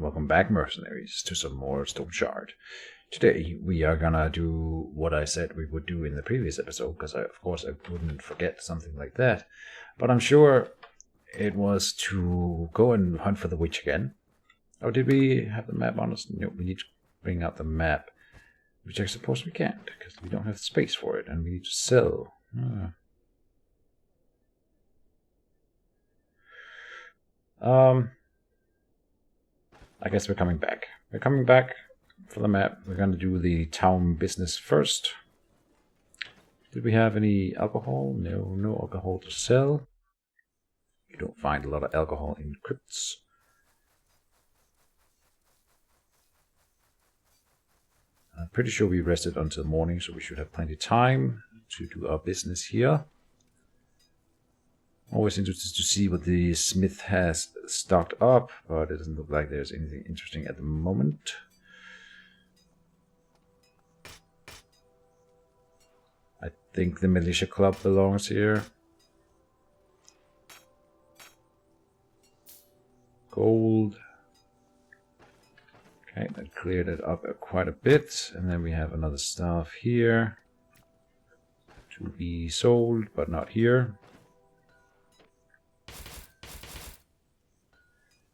Welcome back, mercenaries, to some more Stoneshard. Today we are gonna do what I said we would do in the previous episode, because of course I wouldn't forget something like that. But I'm sure it was to go and hunt for the witch again. Or did we have the map on us? No, we need to bring out the map, which I suppose we can't, because we don't have space for it, and we need to sell. I guess we're coming back. We're coming back for the map. We're going to do the town business first. Did we have any alcohol? No, no alcohol to sell. You don't find a lot of alcohol in crypts. I'm pretty sure we rested until morning, so we should have plenty of time to do our business here. Always interested to see what the smith has stocked up, but it doesn't look like there's anything interesting at the moment. I think the militia club belongs here. Gold. Okay, that cleared it up quite a bit. And then we have another staff here to be sold, but not here.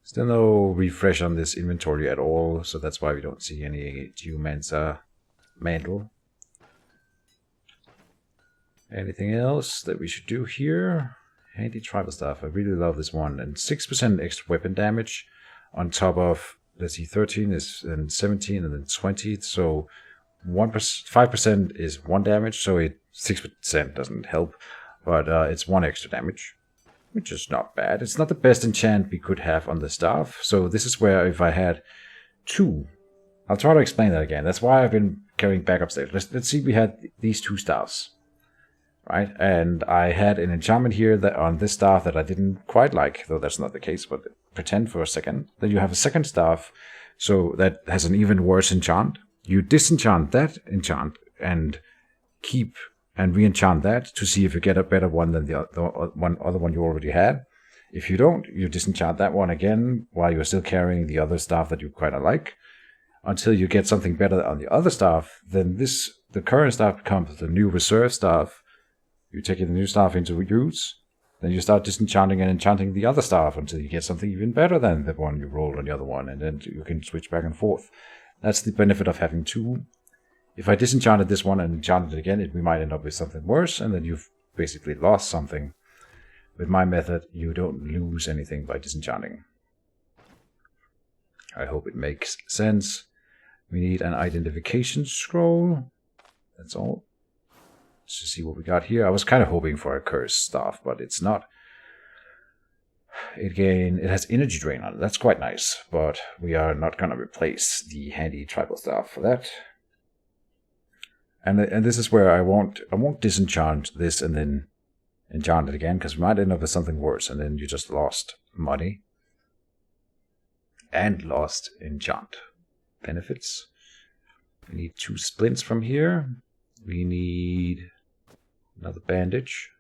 Still no refresh on this inventory at all, so that's why we don't see any Geomancer mantle. Anything else that we should do here? Handy tribal staff. I really love this one. And 6% extra weapon damage on top of, let's see, 13 is and 17 and then 20. So 5% is 1 damage, so 6% doesn't help, but it's 1 extra damage, which is not bad. It's not the best enchant we could have on the staff. So this is where if I had 2, I'll try to explain that again. That's why I've been carrying back upstairs. Let's see, we had these 2 staffs, right? And I had an enchantment here that on this staff that I didn't quite like, though that's not the case, but pretend for a second. Then you have a second staff, so that has an even worse enchant. You disenchant that enchant and keep and re-enchant that to see if you get a better one than the other one you already had. If you don't, you disenchant that one again while you're still carrying the other staff that you quite like, until you get something better on the other staff. Then the current staff becomes the new reserve staff. You take the new staff into use, then you start disenchanting and enchanting the other staff until you get something even better than the one you rolled on the other one, and then you can switch back and forth. That's the benefit of having 2. If I disenchanted this one and enchanted it again, we might end up with something worse, and then you've basically lost something. With my method, you don't lose anything by disenchanting. I hope it makes sense. We need an identification scroll. That's all. Let's just see what we got here. I was kind of hoping for a cursed staff, but it's not. It has energy drain on it. That's quite nice, but we are not going to replace the handy tribal staff for that. And this is where I won't disenchant this and then enchant it again, because we might end up with something worse, and then you just lost money and lost enchant benefits. We need 2 splints from here. We need another bandage.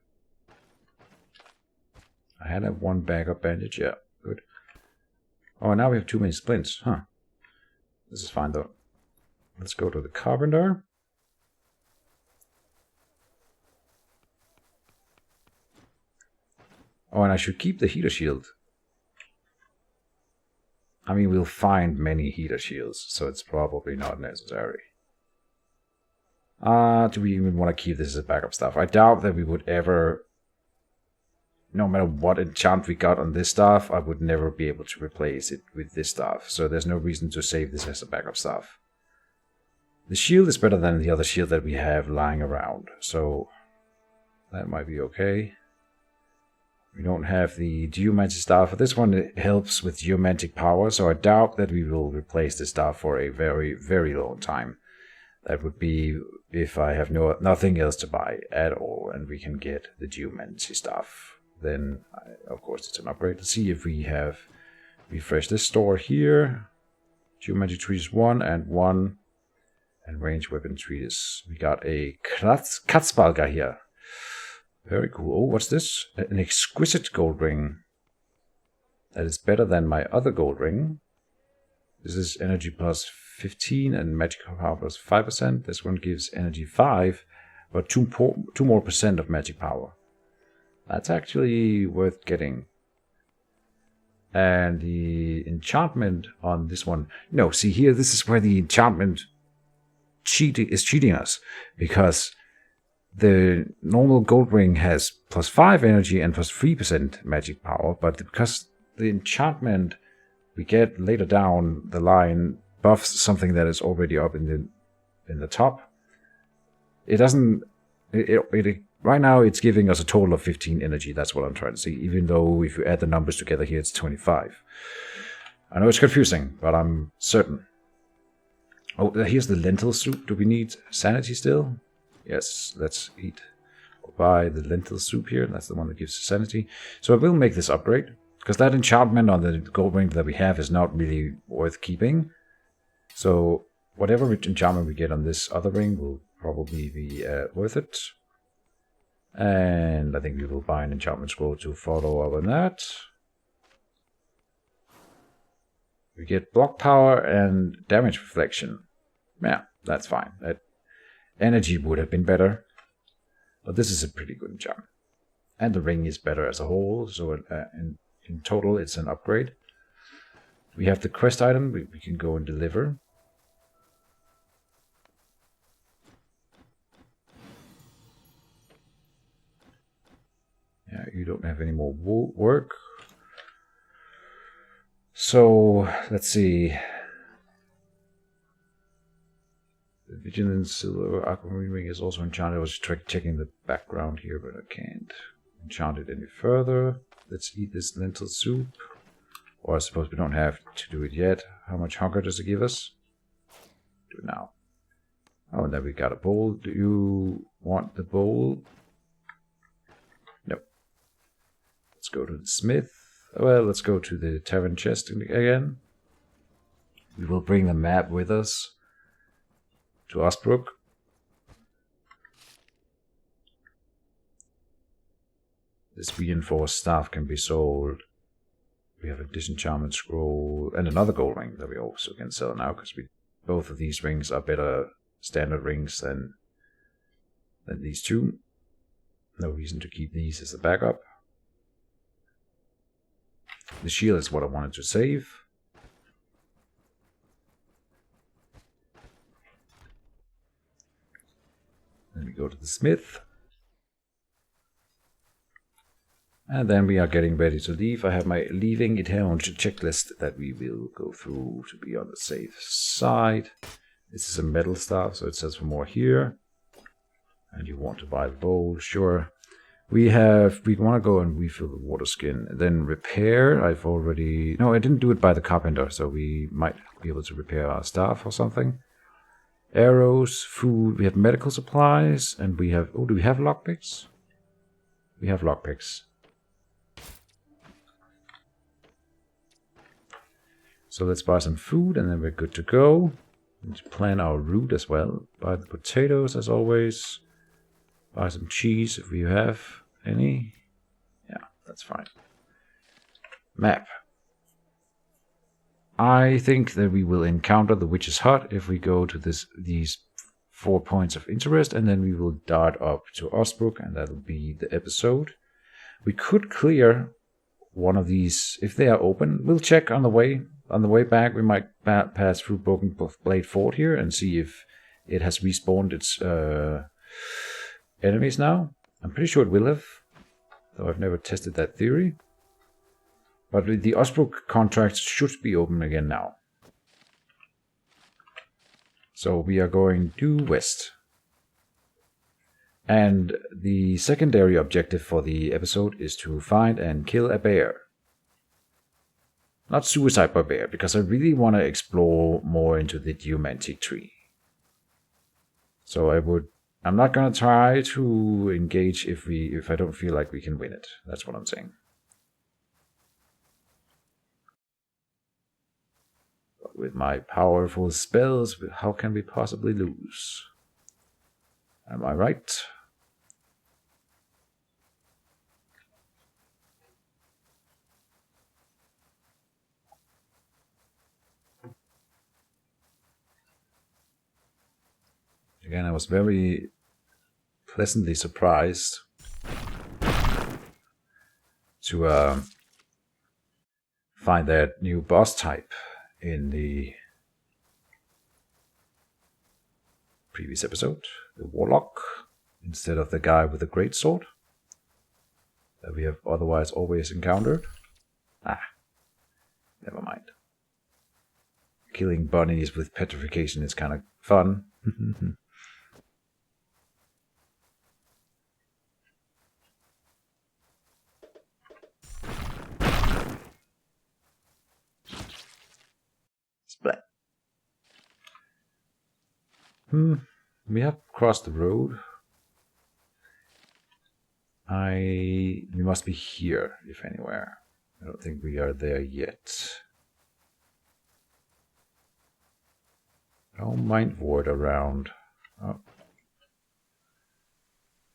I had a 1 backup bandage. Yeah, good. Oh, now we have too many splints. Huh. This is fine though. Let's go to the carpenter. Oh, and I should keep the heater shield. I mean, we'll find many heater shields, so it's probably not necessary. Do we even want to keep this as backup stuff? I doubt that we would ever, no matter what enchant we got on this staff, I would never be able to replace it with this staff. So there's no reason to save this as a backup staff. The shield is better than the other shield that we have lying around, so that might be okay. We don't have the Geomancer staff. This one helps with geomantic power, so I doubt that we will replace this staff for a very, very long time. That would be if I have nothing else to buy at all, and we can get the Geomancy staff. Then, of course, it's an upgrade. Let's see if we have refreshed this store here. Geomancy trees 1 and 1, and range weapon trees. We got a Katzbalga here. Very cool. Oh, what's this? An exquisite gold ring. That is better than my other gold ring. This is energy plus 15 and magic power plus 5%. This one gives energy 5, but 2 more percent of magic power. That's actually worth getting. And the enchantment on this one... No, see here, this is where the enchantment is cheating us. Because the normal gold ring has plus 5 energy and plus 3% magic power. But because the enchantment we get later down the line buffs something that is already up in the top, it doesn't... Right now, it's giving us a total of 15 energy. That's what I'm trying to see. Even though if you add the numbers together here, it's 25. I know it's confusing, but I'm certain. Oh, here's the lentil soup. Do we need sanity still? Yes, let's eat. Or buy the lentil soup here. That's the one that gives sanity. So I will make this upgrade. Because that enchantment on the gold ring that we have is not really worth keeping. So whatever enchantment we get on this other ring will probably be worth it. And I think we will buy an enchantment scroll to follow up on that. We get block power and damage reflection. Yeah, that's fine. That energy would have been better. But this is a pretty good enchantment. And the ring is better as a whole. So in total, it's an upgrade. We have the quest item we can go and deliver. Yeah, you don't have any more work. So, let's see. The Vigilance Silver Aquamarine Ring is also enchanted. I was checking the background here, but I can't enchant it any further. Let's eat this lentil soup. Or I suppose we don't have to do it yet. How much hunger does it give us? Do it now. Oh, and then we got a bowl. Do you want the bowl? No. Let's go to the smith. Well, let's go to the tavern chest again. We will bring the map with us to Osbrook. This reinforced staff can be sold. We have a disenchantment scroll and another gold ring that we also can sell now because both of these rings are better standard rings than these two. No reason to keep these as a backup. The shield is what I wanted to save. Then we go to the smith. And then we are getting ready to leave. I have my leaving it here on the checklist that we will go through to be on the safe side. This is a metal staff, so it says for more here. And you want to buy the bowl, sure. We want to go and refill the water skin. Then repair, I didn't do it by the carpenter, so we might be able to repair our staff or something. Arrows, food, we have medical supplies, and we have, do we have lockpicks? We have lockpicks. So let's buy some food and then we're good to go. Let's plan our route as well. Buy the potatoes as always. Buy some cheese if we have any. Yeah, that's fine. Map. I think that we will encounter the witch's hut if we go to these 4 points of interest, and then we will dart up to Osbrook, and that'll be the episode. We could clear one of these if they are open. We'll check on the way. On the way back, we might pass through Broken Blade Fort here and see if it has respawned its enemies now. I'm pretty sure it will have, though I've never tested that theory. But the Osbrook contracts should be open again now. So we are going due west. And the secondary objective for the episode is to find and kill a bear. Not suicide by bear, because I really want to explore more into the geomantic tree. So I'm not going to try to engage if I don't feel like we can win it. That's what I'm saying. But with my powerful spells, how can we possibly lose? Am I right? Again, I was very pleasantly surprised to find that new boss type in the previous episode, the Warlock, instead of the guy with the greatsword that we have otherwise always encountered. Never mind. Killing bunnies with petrification is kind of fun. Splat. We have crossed the road. We must be here, if anywhere. I don't think we are there yet. No mind ward around. Oh.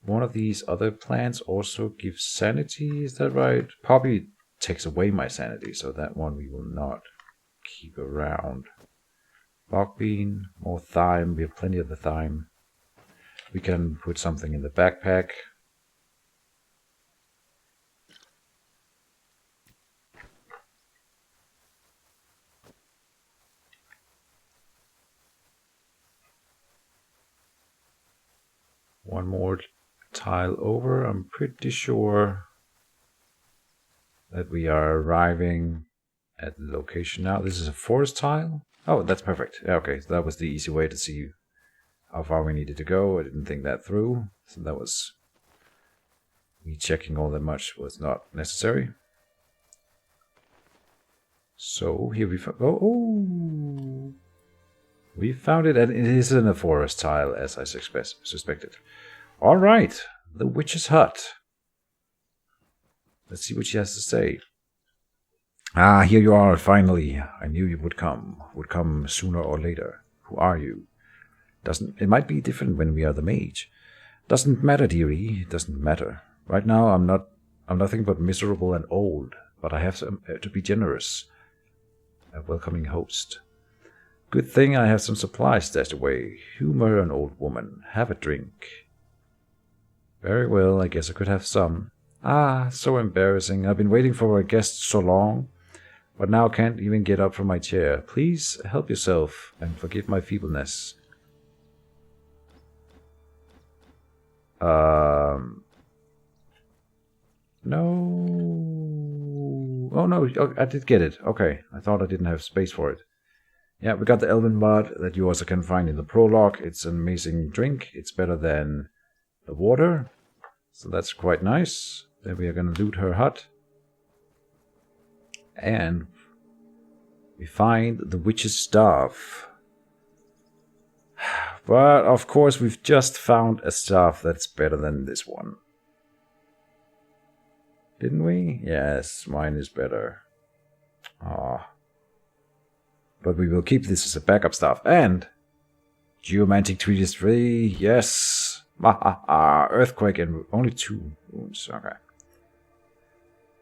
One of these other plants also gives sanity, is that right? Probably takes away my sanity, so that one we will not keep around. Bog bean, more thyme, we have plenty of the thyme. We can put something in the backpack. One more tile over. I'm pretty sure that we are arriving at the location now. This is a forest tile. Oh, that's perfect. Okay, so that was the easy way to see how far we needed to go. I didn't think that through. So that was me checking all that much was not necessary. So here we found... Oh! We found it, and it is in a forest tile, as I suspected. Alright, the witch's hut. Let's see what she has to say. Ah, here you are, finally. I knew you would come sooner or later. Who are you? It might be different when we are the mage. Doesn't matter, dearie, doesn't matter. Right now I'm nothing but miserable and old, but I have to be generous. A welcoming host. Good thing I have some supplies stashed away. Humor an old woman. Have a drink. Very well, I guess I could have some. Ah, so embarrassing. I've been waiting for a guest so long, but now can't even get up from my chair. Please help yourself and forgive my feebleness. No. Oh no, I did get it. Okay, I thought I didn't have space for it. Yeah, we got the Elven Mud that you also can find in the prologue. It's an amazing drink. It's better than the water. So that's quite nice. Then we are going to loot her hut. And we find the witch's staff. But of course we've just found a staff that's better than this one. Didn't we? Yes, mine is better. Ah. But we will keep this as a backup staff. And Geomantic Treatise 3, yes. Earthquake and only 2 wounds. Okay.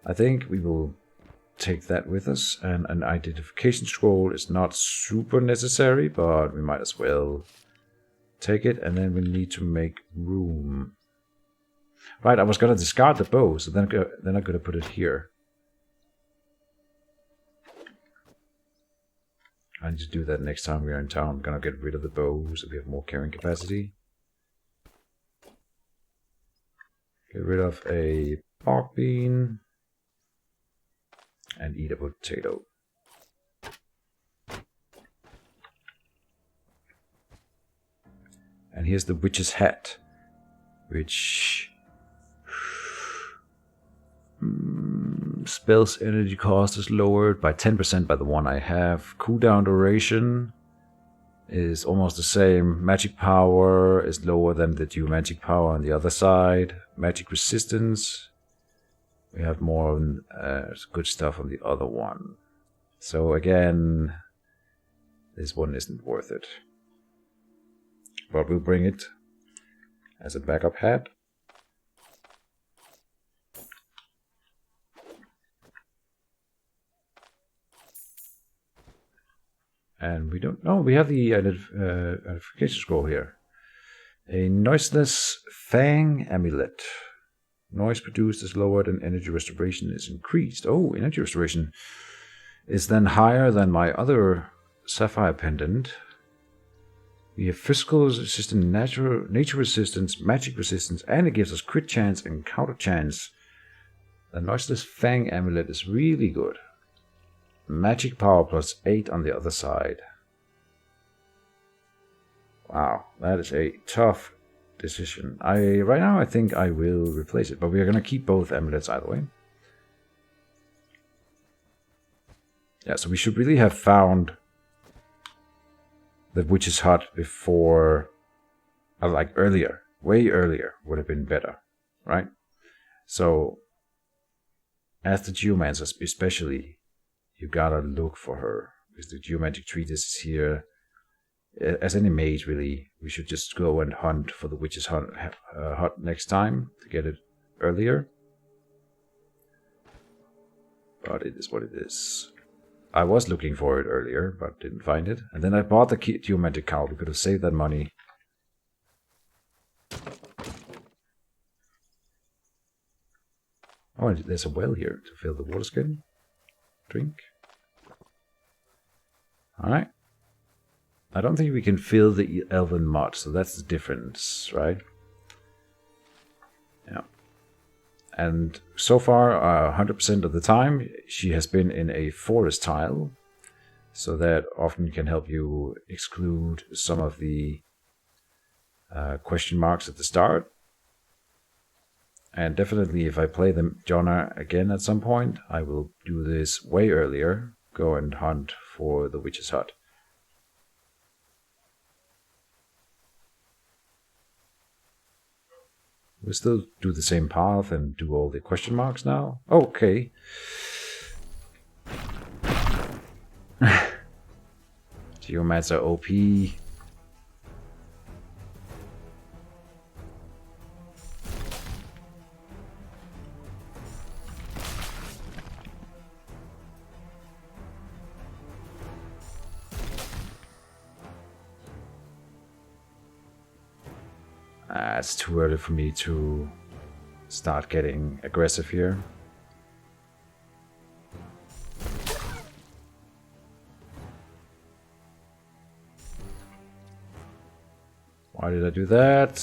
I think we will take that with us. And an identification scroll is not super necessary, but we might as well take it. And then we need to make room. Right, I was going to discard the bow, so then I'm going to put it here. I need to do that next time we are in town. I'm gonna get rid of the bow so we have more carrying capacity. Get rid of a pork bean. And eat a potato. And here's the witch's hat. Which... spell's energy cost is lowered by 10% by the one I have. Cooldown duration is almost the same. Magic power is lower than the geomantic power on the other side. Magic resistance. We have more good stuff on the other one. So again, this one isn't worth it. But we'll bring it as a backup hat. And we don't know. We have the identification scroll here. A noiseless fang amulet. Noise produced is lowered and energy restoration is increased. Oh, energy restoration is then higher than my other sapphire pendant. We have physical resistance, nature resistance, magic resistance, and it gives us crit chance and counter chance. The noiseless fang amulet is really good. Magic power plus 8 on the other side. Wow, that is a tough decision. Right now I think I will replace it, but we are going to keep both amulets either way. Yeah, so we should really have found the witch's hut before, like earlier, way earlier would have been better, right? So, as the Geomancer especially, you gotta look for her, because the Geomantic Treatise is here. As any mage, really, we should just go and hunt for the witch's hut next time to get it earlier. But it is what it is. I was looking for it earlier, but didn't find it. And then I bought the Geomantic cowl. We could have saved that money. Oh, and there's a well here to fill the water skin. Drink. Alright. I don't think we can fill the elven mud, so that's the difference, right? Yeah. And so far, 100% of the time, she has been in a forest tile, so that often can help you exclude some of the question marks at the start. And definitely, if I play the Jonna again at some point, I will do this way earlier, go and hunt for the witch's hut. We'll still do the same path and do all the question marks now. Okay. Geomancer OP. It's too early for me to start getting aggressive here. Why did I do that?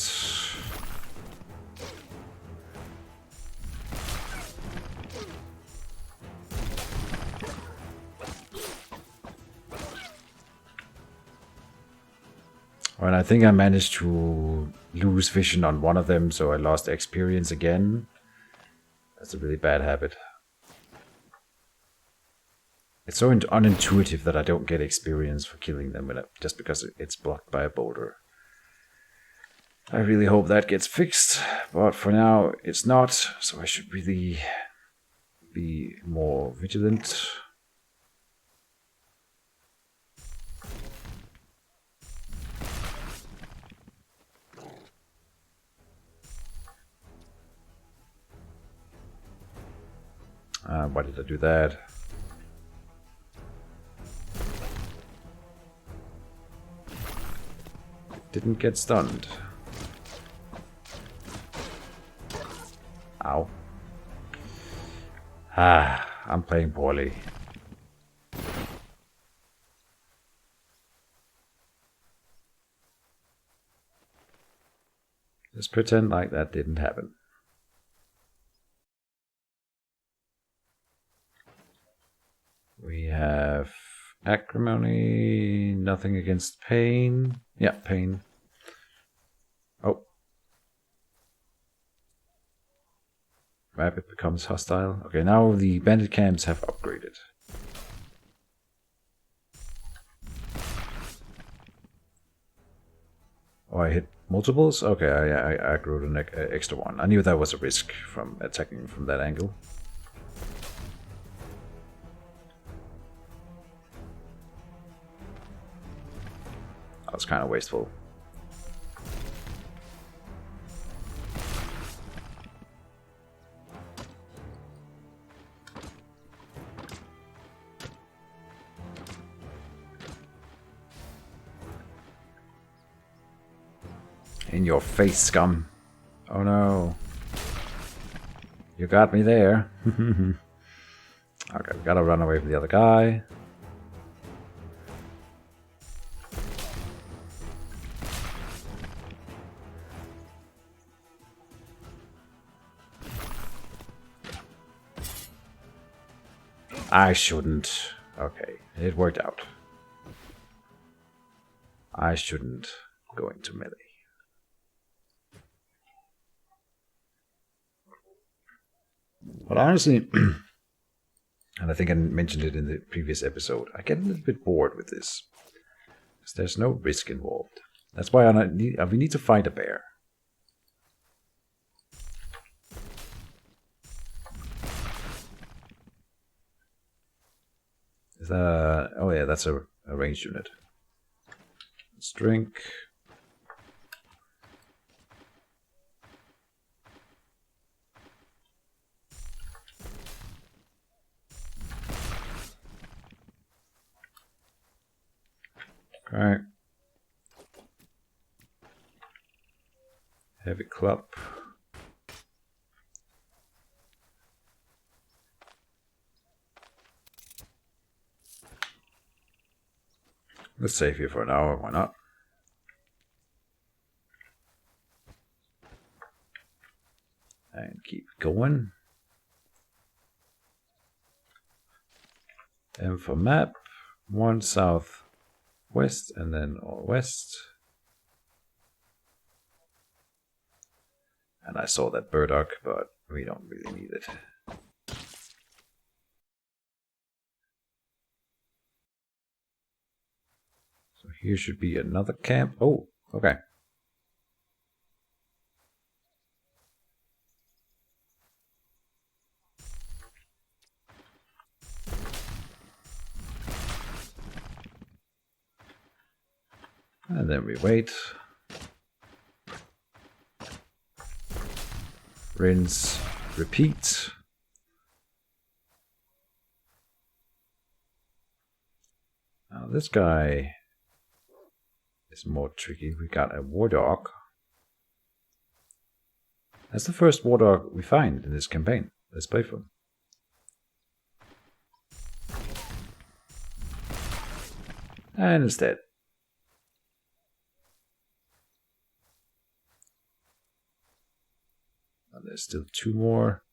And I think I managed to lose vision on one of them, so I lost experience again. That's a really bad habit. It's so unintuitive that I don't get experience for killing them just because it's blocked by a boulder. I really hope that gets fixed, but for now it's not, so I should really be more vigilant. Why did I do that? Didn't get stunned. Ow. I'm playing poorly. Just pretend like that didn't happen. We have acrimony, nothing against pain. Yeah, pain. Oh. Rabbit becomes hostile. Okay, now the bandit camps have upgraded. Oh, I hit multiples? Okay, I aggroed an extra one. I knew that was a risk from attacking from that angle. That was kind of wasteful. In your face, scum. Oh no. You got me there. Okay, we gotta run away from the other guy. I shouldn't. Okay, it worked out. I shouldn't go into melee. But honestly, and I think I mentioned it in the previous episode, I get a little bit bored with this. Because there's no risk involved. That's why we need to fight a bear. Is that oh yeah, that's a ranged unit. Let's drink. Okay. Heavy club. Let's save here for an hour, why not? And keep going. And for map, 1 south west and then all west. And I saw that burdock, but we don't really need it. So here should be another camp. Oh, okay. And then we wait. Rinse, repeat. Now this guy is more tricky. We got a war dog. That's the first war dog we find in this campaign. Let's play for him. And it's dead. There's still 2 more.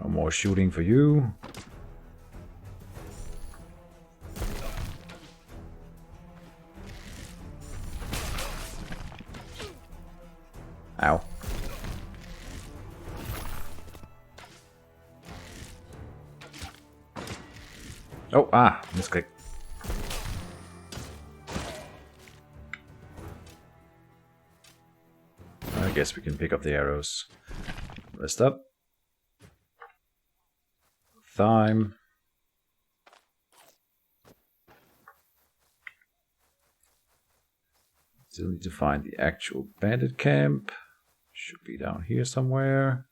No more shooting for you. Ow. Oh, misclick. I guess we can pick up the arrows. Rest up. Thyme. Still need to find the actual bandit camp. Should be down here somewhere.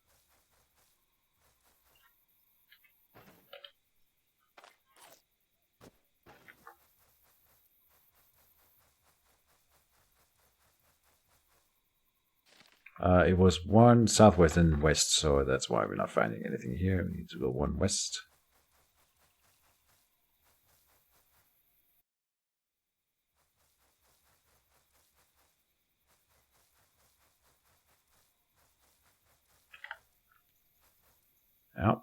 It was 1 southwest and west, so that's why we're not finding anything here. We need to go 1 west. Out.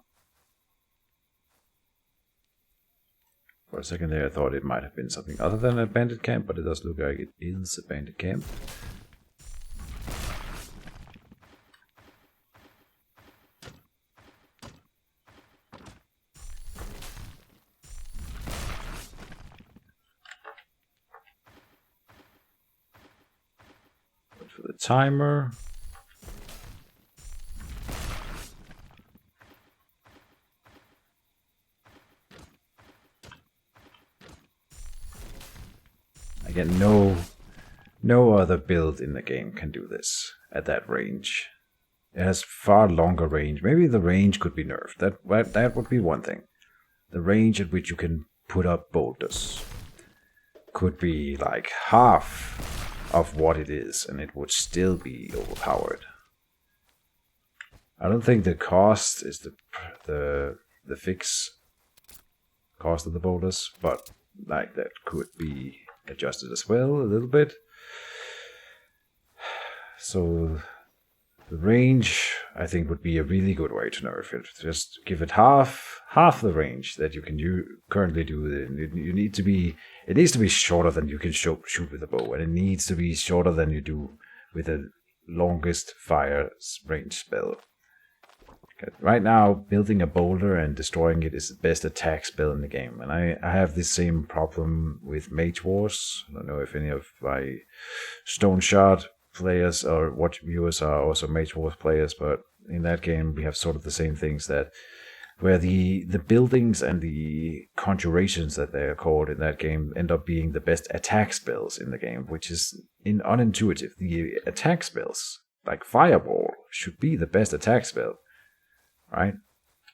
For a second there I thought it might have been something other than a bandit camp, but it does look like it is a bandit camp. Wait for the timer. Again, no other build in the game can do this at that range. It has far longer range. Maybe the range could be nerfed. That would be one thing. The range at which you can put up boulders could be like half of what it is, and it would still be overpowered. I don't think the cost is the fix cost of the boulders, but like that could be adjusted as well a little bit. So the range, I think, would be a really good way to nerf it. Just give it half the range that you can currently do. It needs to be shorter than you can shoot with a bow, and it needs to be shorter than you do with the longest fire range spell. Right now, building a boulder and destroying it is the best attack spell in the game, and I have this same problem with Mage Wars. I don't know if any of my Stoneshard players or watch viewers are also Mage Wars players, but in that game we have sort of the same things, that where the buildings and the conjurations that they are called in that game end up being the best attack spells in the game, which is unintuitive. The attack spells, like Fireball, should be the best attack spell, right?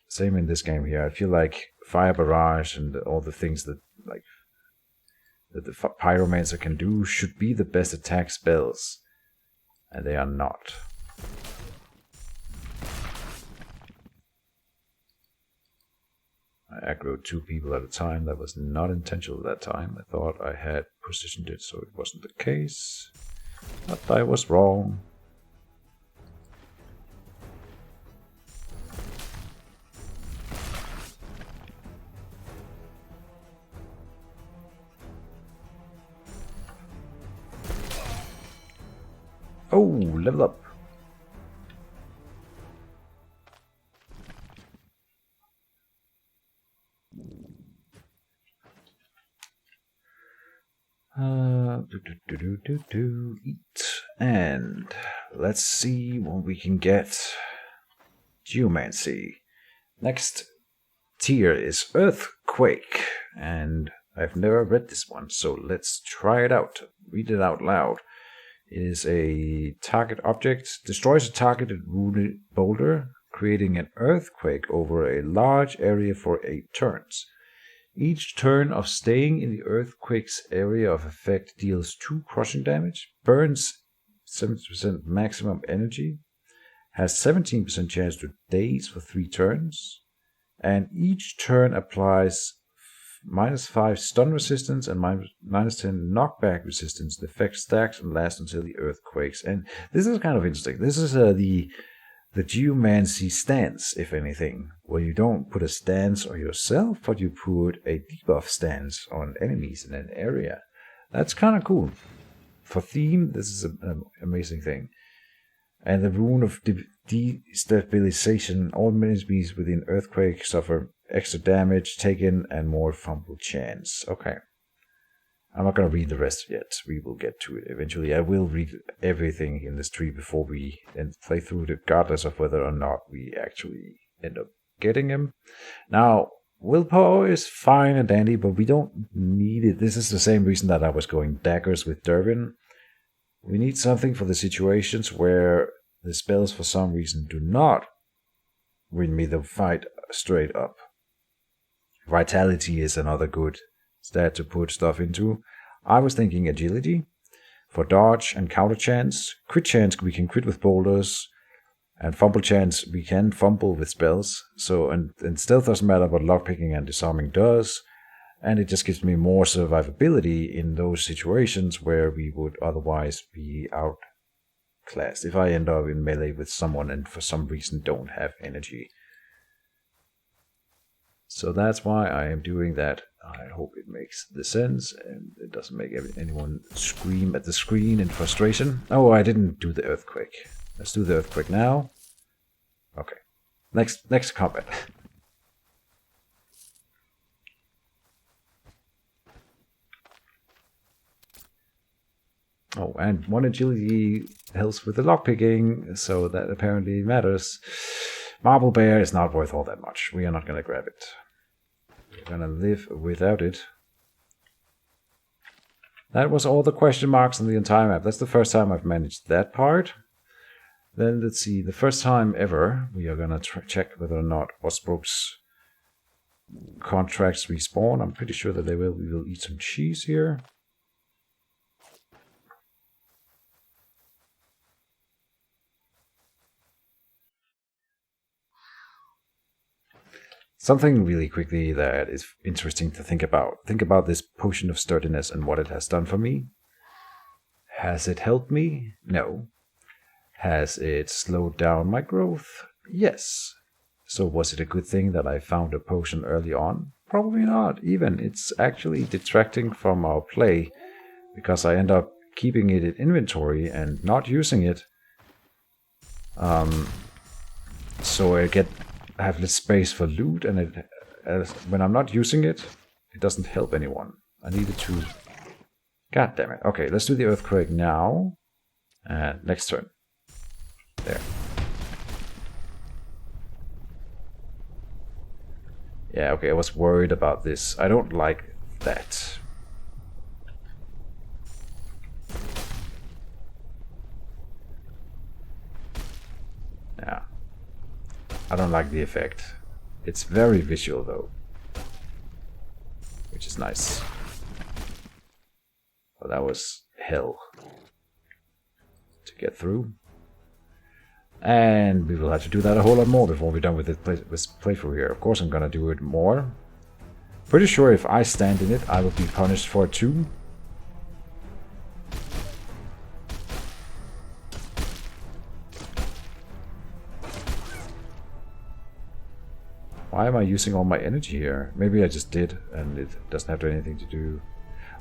Same in this game here. I feel like Fire Barrage and all the things that the Pyromancer can do should be the best attack spells, and they are not. I aggroed 2 people at a time. That was not intentional that time. I thought I had positioned it so it wasn't the case, but I was wrong. Oh, level up. Eat. And let's see what we can get. Geomancer. Next tier is Earthquake. And I've never read this one, so let's try it out. Read it out loud. It is a target object. Destroys a targeted wounded boulder, creating an earthquake over a large area for 8 turns. Each turn of staying in the earthquake's area of effect deals 2 crushing damage, burns 70% maximum energy, has 17% chance to daze for 3 turns, and each turn applies -5 stun resistance and -10 knockback resistance. The effect stacks and lasts until the earthquakes. And this is kind of interesting. This is the Geomancer stance, if anything, where you don't put a stance on yourself, but you put a debuff stance on enemies in an area. That's kind of cool. For theme, this is an amazing thing. And the rune of destabilization. All enemies within earthquake suffer extra damage taken and more fumble chance. Okay. I'm not going to read the rest yet. We will get to it eventually. I will read everything in this tree before we play through it, regardless of whether or not we actually end up getting him. Now, willpower is fine and dandy, but we don't need it. This is the same reason that I was going daggers with Dervin. We need something for the situations where the spells for some reason do not win me the fight straight up. Vitality is another good stat to put stuff into. I was thinking agility for dodge and counter chance. Crit chance, we can crit with boulders, and fumble chance, we can fumble with spells. So and stealth doesn't matter, but lockpicking and disarming does, and it just gives me more survivability in those situations where we would otherwise be outclassed. If I end up in melee with someone and for some reason don't have energy. So that's why I am doing that. I hope it makes the sense and it doesn't make anyone scream at the screen in frustration. Oh, I didn't do the earthquake. Let's do the earthquake now. Okay. Next combat. Oh, and 1 agility helps with the lockpicking, so that apparently matters. Marble Bear is not worth all that much. We are not going to grab it. We're going to live without it. That was all the question marks on the entire map. That's the first time I've managed that part. Then let's see, the first time ever, we are gonna check whether or not Osbrook's contracts respawn. I'm pretty sure that they will. We will eat some cheese here. Something really quickly that is interesting to think about. Think about this potion of sturdiness and what it has done for me. Has it helped me? No. Has it slowed down my growth? Yes. So was it a good thing that I found a potion early on? Probably not, even. It's actually detracting from our play, because I end up keeping it in inventory and not using it. So I have less space for loot, and when I'm not using it, it doesn't help anyone. I needed to... God damn it. Okay, let's do the earthquake now. And next turn. There. Yeah, okay, I was worried about this. I don't like that. Yeah. I don't like the effect. It's very visual though. Which is nice. But that was hell to get through. And we will have to do that a whole lot more before we're done with this playthrough here. Of course I'm gonna do it more. Pretty sure if I stand in it, I will be punished for it too. Why am I using all my energy here? Maybe I just did, and it doesn't have anything to do...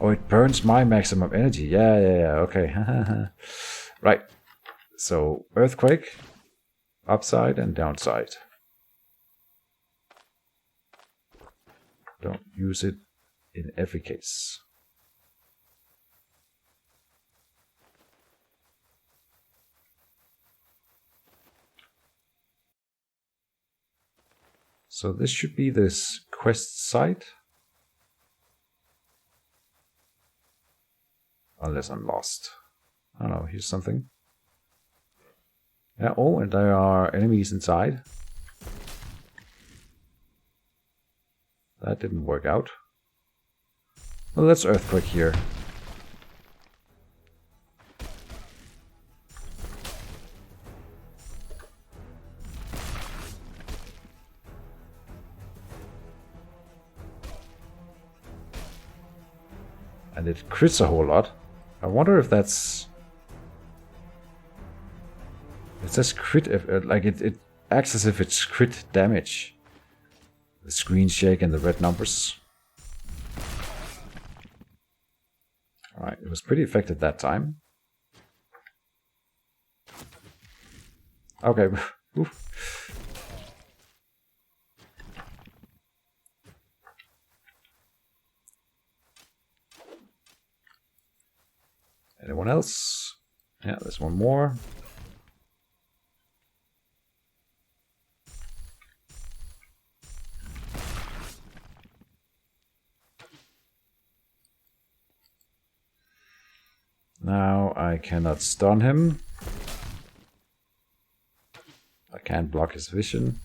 Oh, it burns my maximum energy. Yeah, okay. Right. So, earthquake, upside and downside. Don't use it in every case. So this should be this quest site. Unless I'm lost. I don't know, here's something. Yeah, oh, and there are enemies inside. That didn't work out. Well, let's earthquake here. And it crits a whole lot. I wonder if that's... It says crit, like it acts as if it's crit damage. The screen shake and the red numbers. Alright, it was pretty effective that time. Okay. Anyone else? Yeah, there's one more. Now I cannot stun him. I can't block his vision.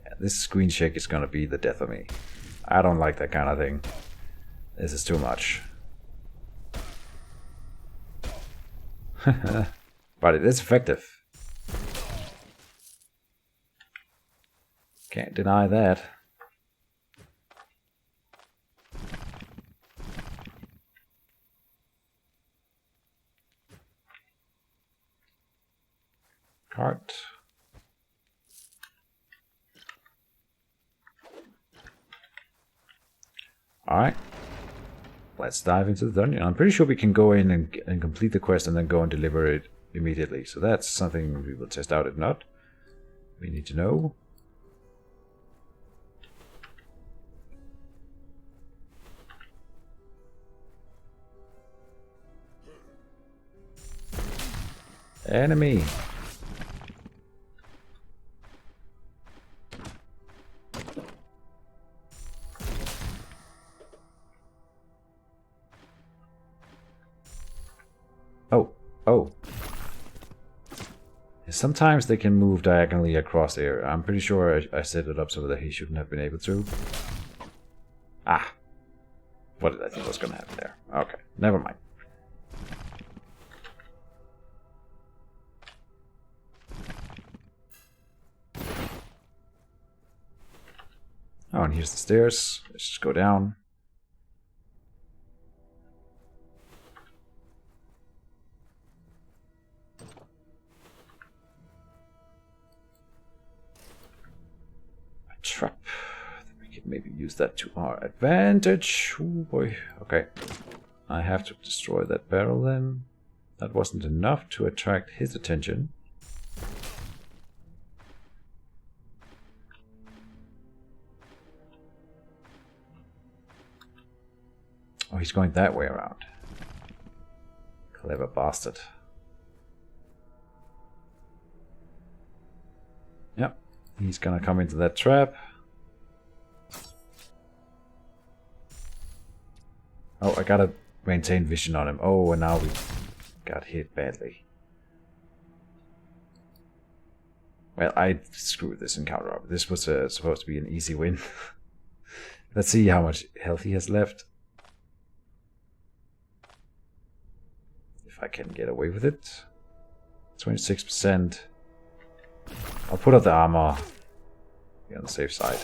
Yeah, this screen shake is gonna be the death of me. I don't like that kind of thing. This is too much. But it is effective. Can't deny that. Cart. Alright. Let's dive into the dungeon. I'm pretty sure we can go in and complete the quest and then go and deliver it immediately. So that's something we will test out. If not, we need to know. Enemy. Oh, oh. Sometimes they can move diagonally across the area. I'm pretty sure I set it up so that he shouldn't have been able to. Ah. What did I think was going to happen there? Okay, never mind. Oh, and here's the stairs. Let's just go down. A trap. We can maybe use that to our advantage. Oh boy. Okay. I have to destroy that barrel then. That wasn't enough to attract his attention. Oh, he's going that way around. Clever bastard. Yep, he's gonna come into that trap. Oh, I gotta maintain vision on him. Oh, and now we got hit badly. Well, I screwed this encounter up. This was supposed to be an easy win. Let's see how much health he has left. I can get away with it. 26%. I'll put up the armor. Be on the safe side.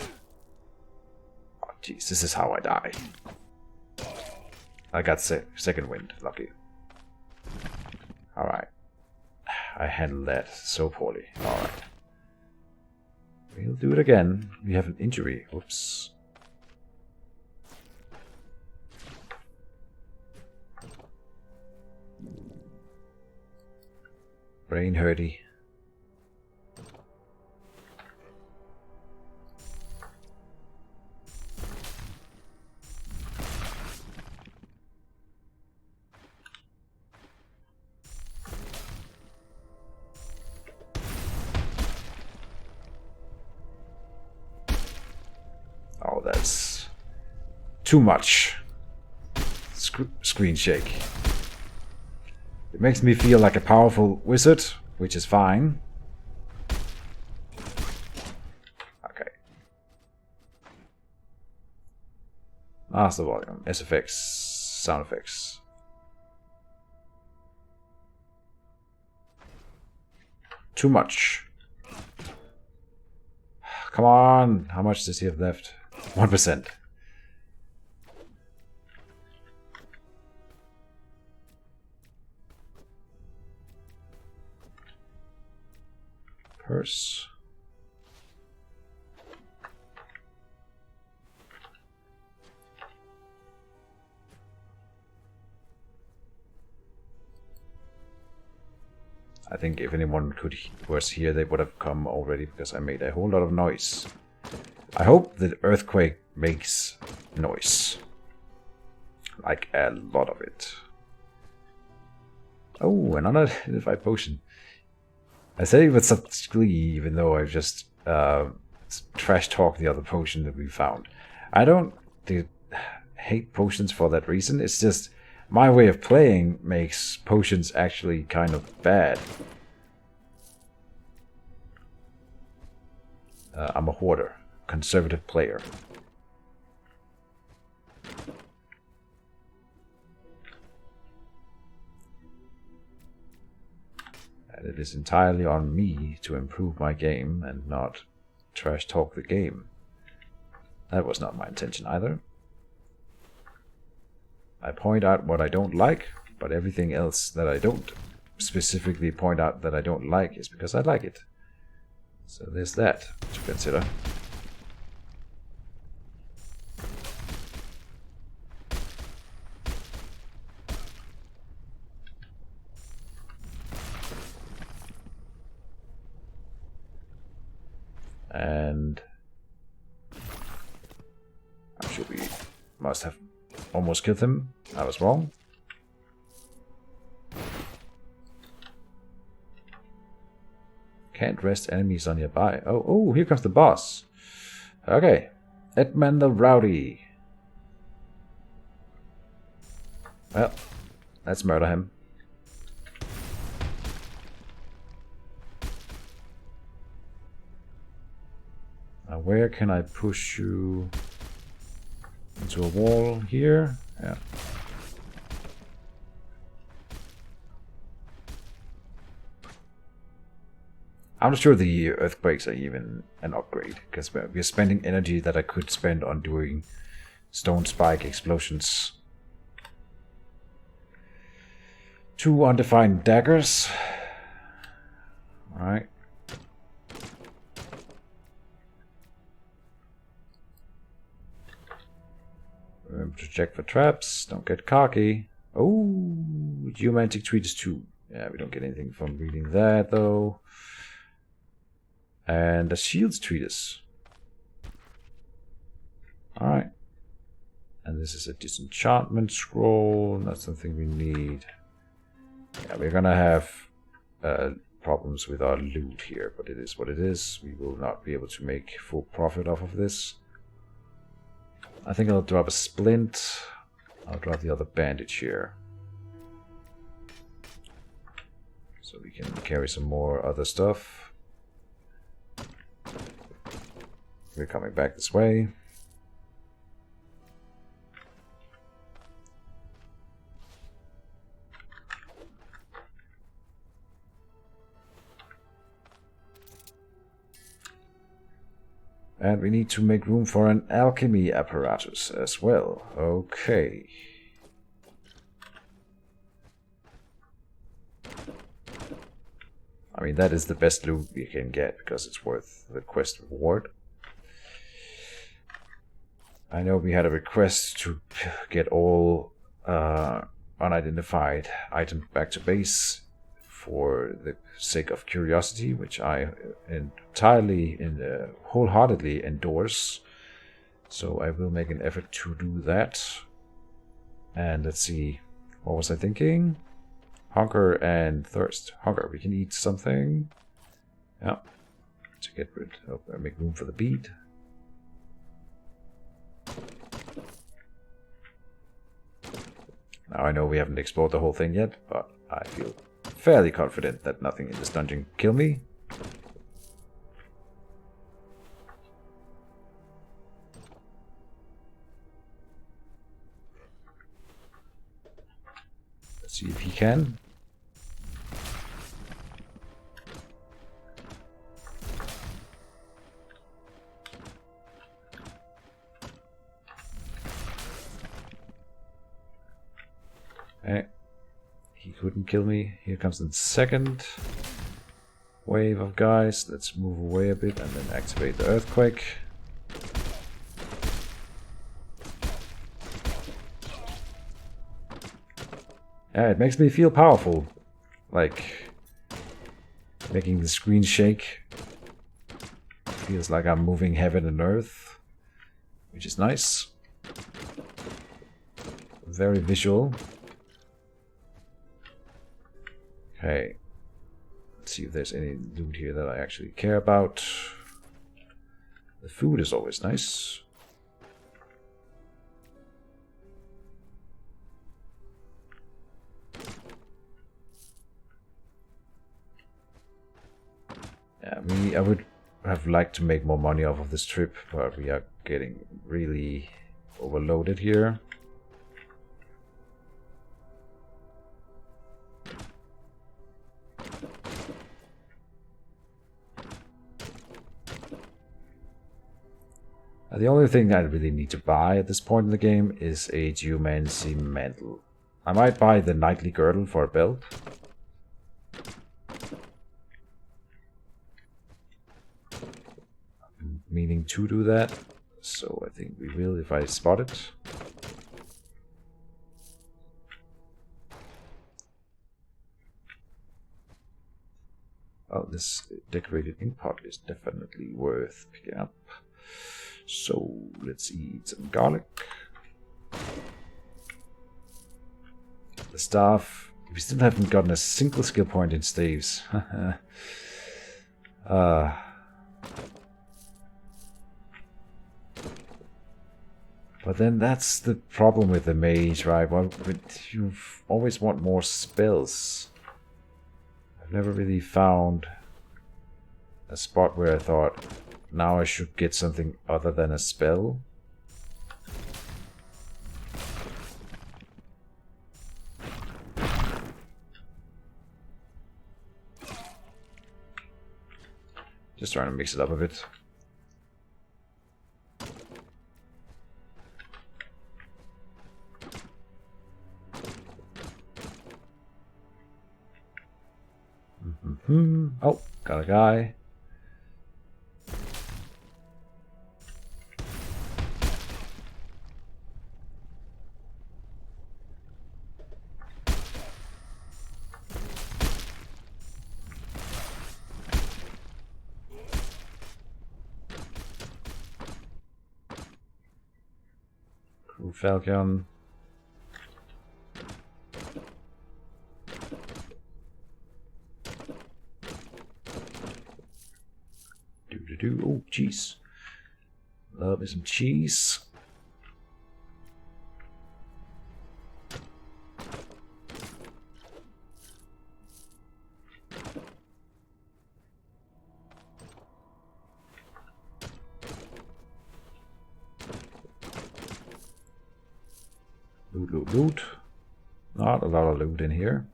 Oh jeez, this is how I die. I got second wind, lucky. Alright. I handled that so poorly. Alright. We'll do it again. We have an injury. Whoops. Brain hurty. Oh, that's too much. Screen shake. It makes me feel like a powerful wizard, which is fine. Okay. Master volume, SFX, sound effects. Too much. Come on, how much does he have left? 1%. Purse. I think if anyone was here, they would have come already because I made a whole lot of noise. I hope the earthquake makes noise. Like a lot of it. Oh, another identified potion. I say it with such glee, even though I've just trash talked the other potion that we found. I don't hate potions for that reason. It's just my way of playing makes potions actually kind of bad. I'm a hoarder, conservative player. And it is entirely on me to improve my game and not trash talk the game. That was not my intention either. I point out what I don't like, but everything else that I don't specifically point out that I don't like is because I like it. So there's that to consider. And I'm sure we must have almost killed him. I was wrong. Can't rest enemies on nearby. Oh, here comes the boss. Okay. Edmund the Rowdy. Well, let's murder him. where can I push you into a wall? Here? Yeah. I'm not sure the earthquakes are even an upgrade, because we're spending energy that I could spend on doing stone spike explosions. 2 undefined daggers. Alright. Remember to check for traps. Don't get cocky. Oh, Geomancer treatise 2. Yeah, we don't get anything from reading that though. And a shields treatise. Alright. And this is a disenchantment scroll. Not something we need. Yeah, we're gonna have problems with our loot here, but it is what it is. We will not be able to make full profit off of this. I think I'll drop a splint. I'll drop the other bandage here. So we can carry some more other stuff. We're coming back this way. And we need to make room for an alchemy apparatus as well. Okay. I mean, that is the best loot we can get because it's worth the quest reward. I know we had a request to get all unidentified items back to base for the sake of curiosity, which I entirely and wholeheartedly endorse. So I will make an effort to do that. And let's see, what was I thinking? Hunger and thirst. Hunger, we can eat something. Yeah, to get rid of, make room for the bead. Now I know we haven't explored the whole thing yet, but I feel fairly confident that nothing in this dungeon can kill me. Let's see if he can. He couldn't kill me. Here comes the second wave of guys. Let's move away a bit and then activate the earthquake. Yeah, it makes me feel powerful. Like making the screen shake. Feels like I'm moving heaven and earth, which is nice. Very visual. Okay, let's see if there's any loot here that I actually care about. The food is always nice. Yeah, I would have liked to make more money off of this trip, but we are getting really overloaded here. The only thing I really need to buy at this point in the game is a Geomancer mantle. I might buy the knightly girdle for a belt. I've been meaning to do that, so I think we will if I spot it. Oh, this decorated ink pot is definitely worth picking up. So let's eat some garlic. The staff. We still haven't gotten a single skill point in staves. But then that's the problem with the mage, right? Well, you always want more spells. I've never really found a spot where I thought, Now I should get something other than a spell. Just trying to mix it up a bit. Oh, got a guy. Crew Falcon. Oh, cheese. Love me some cheese. Loot, loot, loot. Not a lot of loot in here.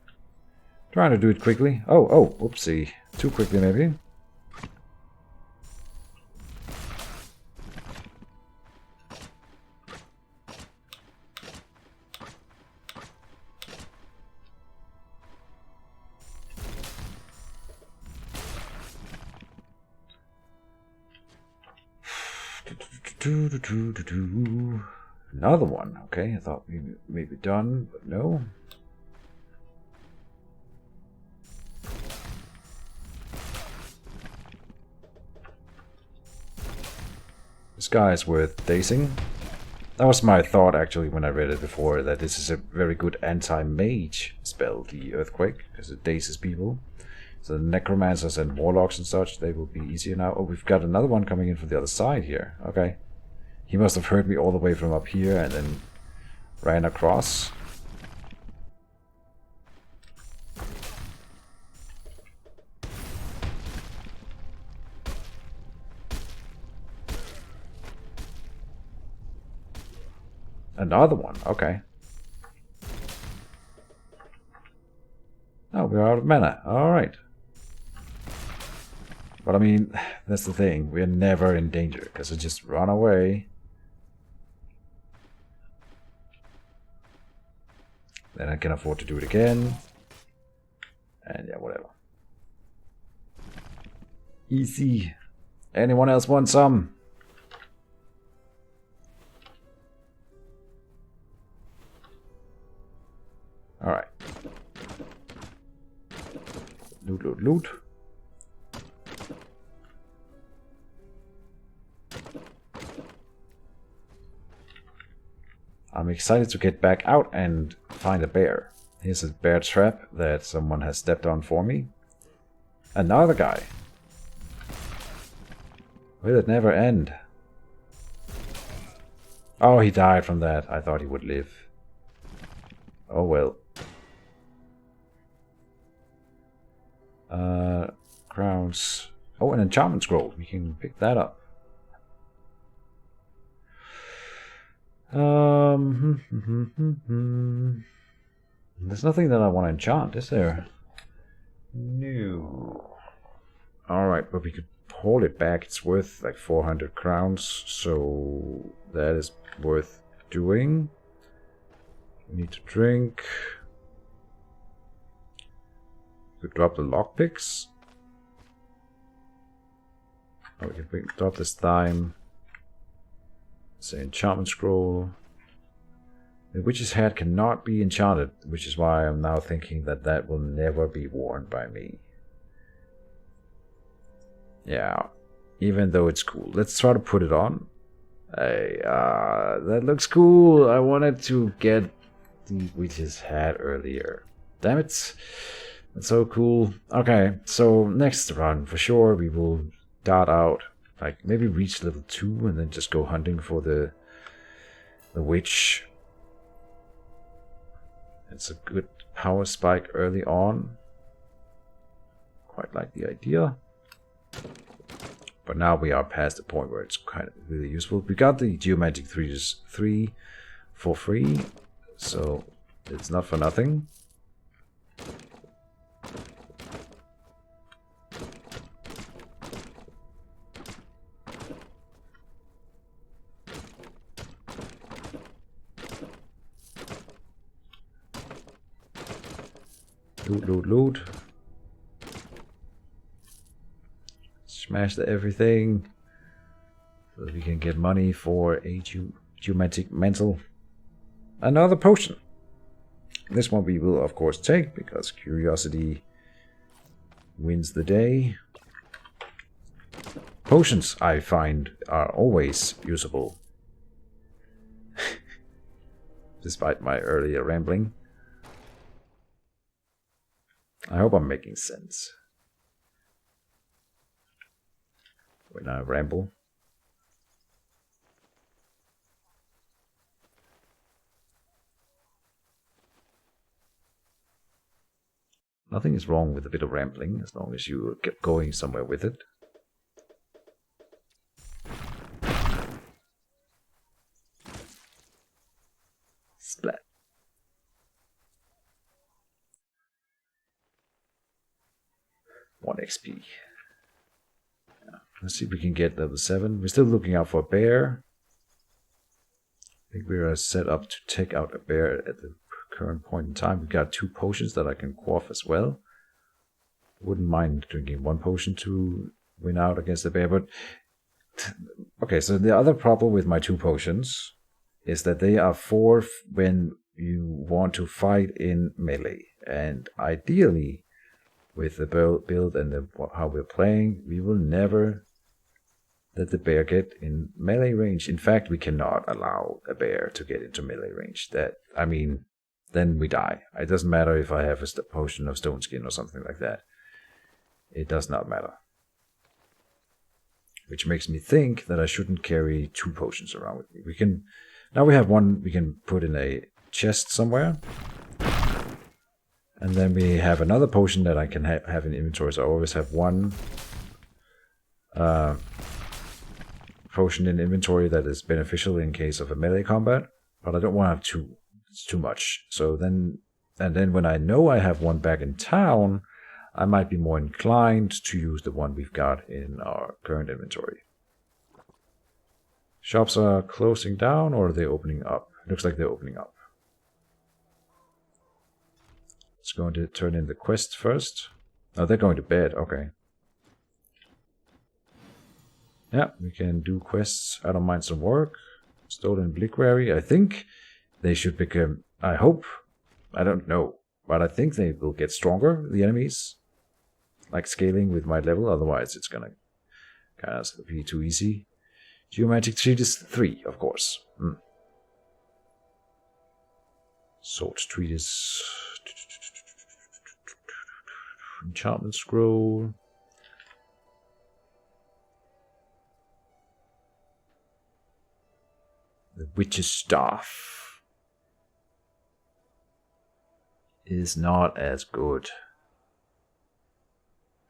Trying to do it quickly. Oh, whoopsie. Too quickly, maybe. Another one. Okay, I thought we may be done, but no. This guy is worth dazing. That was my thought actually when I read it before, that this is a very good anti-mage spell, the Earthquake, because it dazes people. So the necromancers and warlocks and such, they will be easier now. Oh, we've got another one coming in from the other side here. Okay. He must have heard me all the way from up here and then ran across. Another one, okay. Oh, we're out of mana. Alright. But I mean, that's the thing. We're never in danger, because I just run away. Then I can afford to do it again. And yeah, whatever. Easy. Anyone else want some? Alright. Loot, loot, loot. I'm excited to get back out and find a bear. Here's a bear trap that someone has stepped on for me. Another guy. Will it never end? Oh, he died from that. I thought he would live. Oh well. Crowns. Oh, an enchantment scroll. We can pick that up. There's nothing that I want to enchant, is there? No. Alright, but we could haul it back. It's worth like 400 crowns, so that is worth doing. We need to drink. We could drop the lockpicks. Oh, we can drop this thyme. Say enchantment scroll. The witch's hat cannot be enchanted, which is why I'm now thinking that that will never be worn by me. Yeah, even though it's cool. Let's try to put it on. Hey, that looks cool. I wanted to get the witch's hat earlier. Damn it. That's so cool. Okay, so next run, for sure, we will dart out. Like, maybe reach level 2 and then just go hunting for the witch. It's a good power spike early on. Quite like the idea. But now we are past the point where it's kind of really useful. We got the Geomantic 3 for free, so it's not for nothing. Loot, loot, loot. Smash everything so that we can get money for a Geomantic Mantle. Another potion. This one we will of course take because curiosity wins the day. Potions, I find, are always usable. Despite my earlier rambling. I hope I'm making sense when I ramble. Nothing is wrong with a bit of rambling as long as you get going somewhere with it. Splat. One XP. Yeah. Let's see if we can get level 7. We're still looking out for a bear. I think we are set up to take out a bear at the current point in time. We've got 2 potions that I can quaff as well. Wouldn't mind drinking 1 potion to win out against the bear, but okay, so the other problem with my 2 potions is that they are for when you want to fight in melee, and ideally with the build and how we're playing, we will never let the bear get in melee range. In fact, we cannot allow a bear to get into melee range. Then we die. It doesn't matter if I have a potion of stone skin or something like that. It does not matter. Which makes me think that I shouldn't carry 2 potions around with me. Now we have 1 we can put in a chest somewhere. And then we have another potion that I can have in inventory. So I always have 1 potion in inventory that is beneficial in case of a melee combat. But I don't want to have 2. It's too much. So then when I know I have 1 back in town, I might be more inclined to use the 1 we've got in our current inventory. Shops are closing down, or are they opening up? It looks like they're opening up. Let's go to turn in the quest first. Oh, they're going to bed. Okay. Yeah, we can do quests. I don't mind some work. Stolen Blickberry. I think they should become, I hope, I don't know, but I think they will get stronger, the enemies. Like scaling with my level, otherwise it's gonna kind of be too easy. Geomantic Treatise 3, of course. Sword Treatise. Enchantment Scroll. The Witch's Staff is not as good.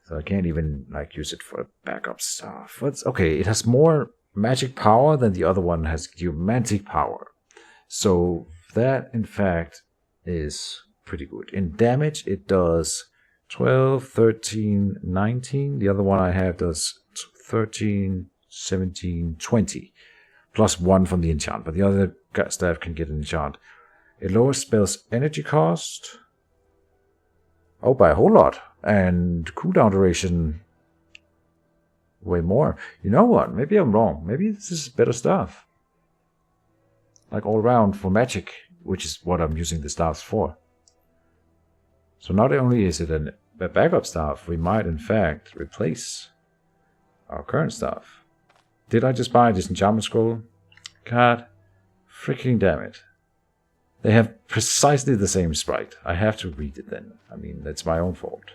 So I can't even use it for a backup staff. Okay, it has more magic power than the other one has geomantic power. So that in fact is pretty good. In damage it does 12, 13, 19. The other one I have does 13, 17, 20. Plus 1 from the enchant. But the other staff can get an enchant. It lowers spells energy cost. Oh, by a whole lot. And cooldown duration way more. You know what? Maybe I'm wrong. Maybe this is better stuff. Like all around for magic, which is what I'm using the staffs for. So not only is it a backup staff, we might in fact replace our current staff. Did I just buy this enchantment scroll? God freaking damn it. They have precisely the same sprite. I have to read it then. I mean, that's my own fault.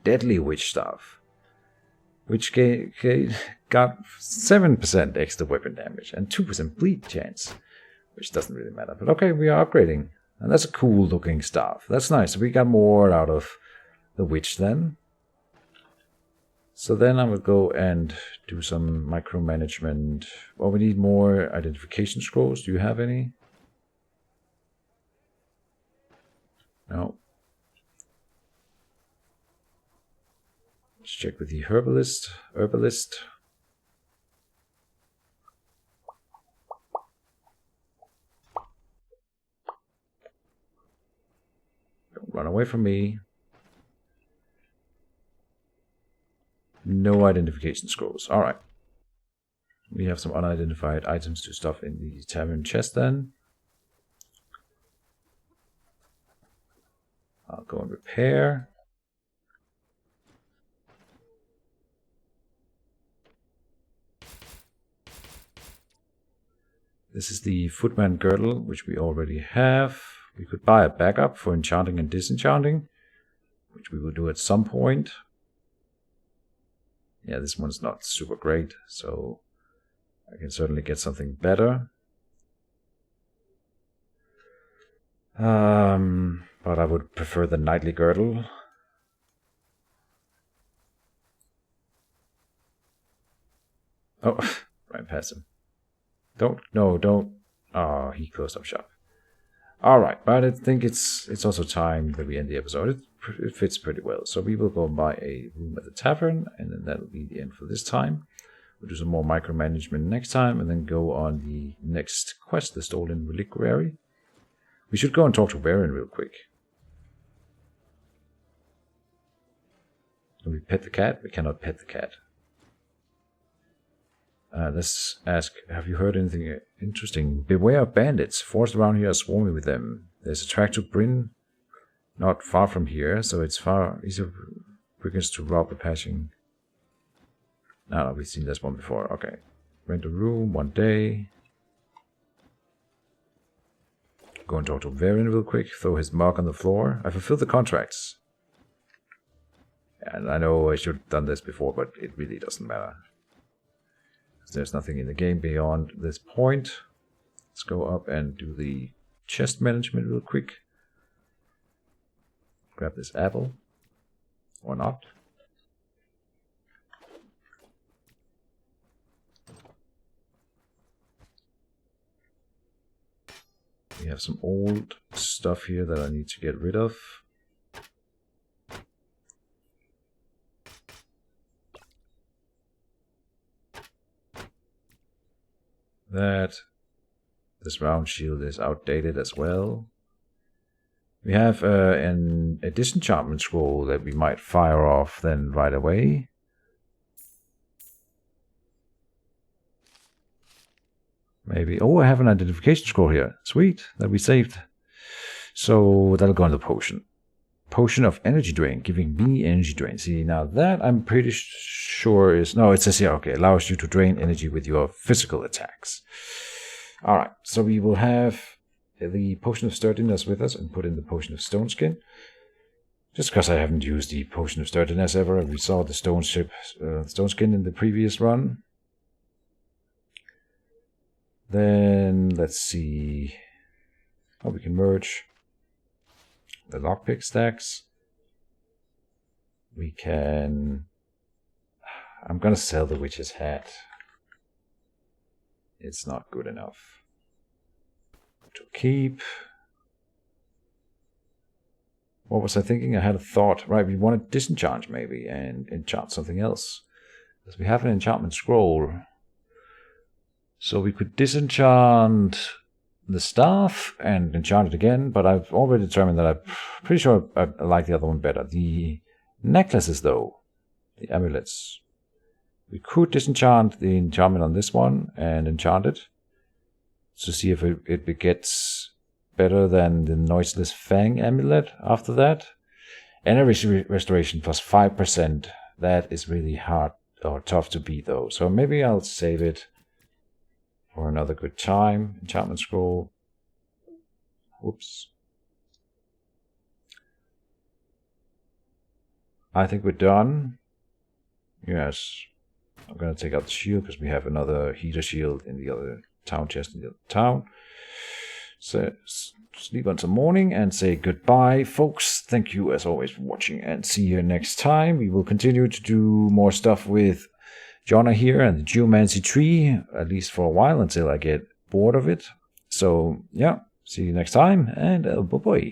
Deadly Witch Staff, which got 7% extra weapon damage and 2% bleed chance, which doesn't really matter. But okay, we are upgrading. And that's a cool looking staff. That's nice. We got more out of the witch then. So then I will go and do some micromanagement. Well, we need more identification scrolls. Do you have any? No. Let's check with the herbalist. Don't run away from me. No identification scrolls. Alright. We have some unidentified items to stuff in the tavern chest then. I'll go and repair. This is the footman girdle, which we already have. We could buy a backup for enchanting and disenchanting, which we will do at some point. Yeah, this one's not super great, so I can certainly get something better. But I would prefer the knightly girdle. Oh, right past him. Don't. Oh, he closed up shop. Alright, but I think it's also time that we end the episode. It fits pretty well. So we will go and buy a room at the tavern, and then that'll be the end for this time. We'll do some more micromanagement next time, and then go on the next quest, the Stolen Reliquary. We should go and talk to Baron real quick. Can we pet the cat? We cannot pet the cat. Let's ask, have you heard anything interesting? Beware of bandits. Forest around here are swarming with them. There's a track to Bryn, not far from here, so it's far easier brigands to rob the passing. No, we've seen this one before. Okay. Rent a room, 1 day. Go and talk to Varen real quick. Throw his mark on the floor. I fulfilled the contracts. And I know I should have done this before, but it really doesn't matter. There's nothing in the game beyond this point. Let's go up and do the chest management real quick. Grab this apple. Or not. We have some old stuff here that I need to get rid of. This round shield is outdated as well. We have a disenchantment scroll that we might fire off then right away. Maybe. Oh, I have an identification scroll here. Sweet, that we saved. So that'll go on the potion. Potion of energy drain, giving me energy drain. See, now that I'm pretty sure is... No, it says here, okay, allows you to drain energy with your physical attacks. Alright, so we will have the Potion of Sturdiness with us and put in the Potion of Stone Skin. Just because I haven't used the Potion of Sturdiness ever. We saw the Stone Skin in the previous run. Then, let's see... Oh, we can merge the lockpick stacks. We can... I'm gonna sell the witch's hat. It's not good enough to keep. What was I thinking? I had a thought. Right, we want to disenchant maybe and enchant something else. Because we have an enchantment scroll. So we could disenchant the staff and enchant it again, but I've already determined that I'm pretty sure I like the other one better. The necklaces though, the amulets. We could disenchant the enchantment on this one and enchant it to see if it gets better than the Noiseless Fang amulet after that. Energy restoration plus 5%. That is really hard or tough to beat though. So maybe I'll save it for another good time. Enchantment scroll. Oops. I think we're done. Yes. I'm going to take out the shield because we have another heater shield in the other town chest in the other town. sleep until morning and say goodbye, folks. Thank you as always for watching, and see you next time. We will continue to do more stuff with Jonna here and the Geomancer tree, at least for a while, until I get bored of it. So yeah, see you next time, and bye bye.